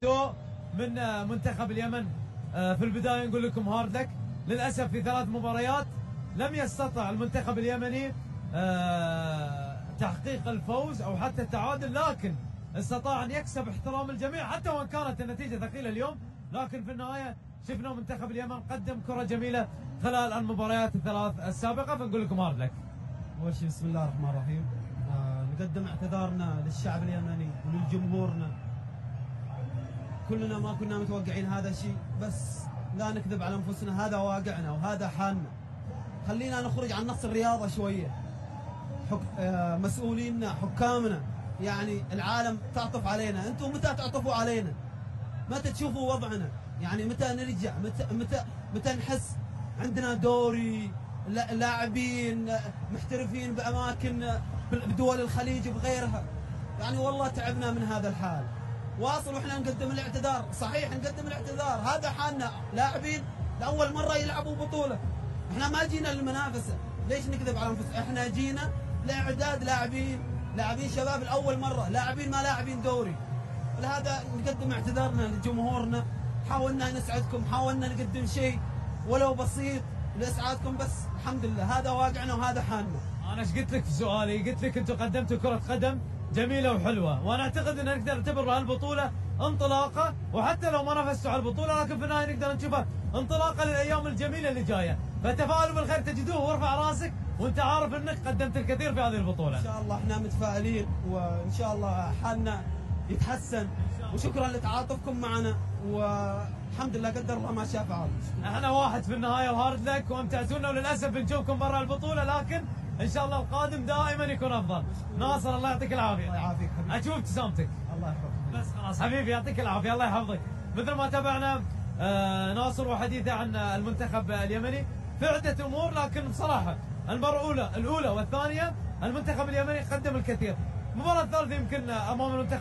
من منتخب اليمن. في البداية نقول لكم هارد لك. للأسف في 3 مباريات لم يستطع المنتخب اليمني تحقيق الفوز أو حتى التعادل، لكن استطاع أن يكسب احترام الجميع حتى وإن كانت النتيجة ثقيلة اليوم. لكن في النهاية شفنا منتخب اليمن قدم كرة جميلة خلال المباريات ال3 السابقة، فنقول لكم هارد لك. أول شيء بسم الله الرحمن الرحيم، نقدم اعتذارنا للشعب اليمني ولجمهورنا. كلنا ما كنا متوقعين هذا الشيء، بس لا نكذب على انفسنا، هذا واقعنا وهذا حالنا. خلينا نخرج عن نص الرياضه شويه. مسؤوليننا، حكامنا، يعني العالم تعطف علينا. انتم متى تعطفوا علينا؟ متى تشوفوا وضعنا؟ يعني متى نرجع؟ متى نحس عندنا دوري، لاعبين محترفين باماكن بدول الخليج وبغيرها؟ يعني والله تعبنا من هذا الحال. واصل واحنا نقدم الاعتذار، صحيح نقدم الاعتذار، هذا حالنا. لاعبين لاول مره يلعبوا بطوله، احنا ما جينا للمنافسه، ليش نكذب على انفسنا؟ احنا جينا لاعداد لاعبين شباب لاول مره، لاعبين ما لاعبين دوري. لهذا نقدم اعتذارنا لجمهورنا. حاولنا نسعدكم، حاولنا نقدم شيء ولو بسيط لاسعادكم، بس الحمد لله هذا واقعنا وهذا حالنا. انا ايش قلت لك في سؤالي؟ قلت لك انتم قدمتوا كرة قدم جميلة وحلوة، وانا اعتقد ان نقدر نعتبر هالبطولة انطلاقة، وحتى لو ما نافستوا على البطولة لكن في النهاية نقدر نشوفها انطلاقة للايام الجميلة اللي جاية، فتفاءلوا بالخير تجدوه وارفع راسك وانت عارف انك قدمت الكثير في هذه البطولة. ان شاء الله احنا متفائلين، وان شاء الله حالنا يتحسن، وشكرا لتعاطفكم معنا، والحمد لله قدر الله ما شاء فعل. احنا واحد في النهاية وهارد لك وامتعتونا، وللاسف بنشوفكم برا البطولة، لكن ان شاء الله القادم دائما يكون افضل. ناصر الله يعطيك العافيه. الله يعافيك حبيبي. اشوف ابتسامتك. الله يحفظك. بس خلاص حبيبي يعطيك العافيه، الله يحفظك. مثل ما تابعنا ناصر وحديثه عن المنتخب اليمني في عده امور، لكن بصراحه المباراه الاولى والثانيه المنتخب اليمني قدم الكثير. المباراه الثالثه يمكن امام المنتخب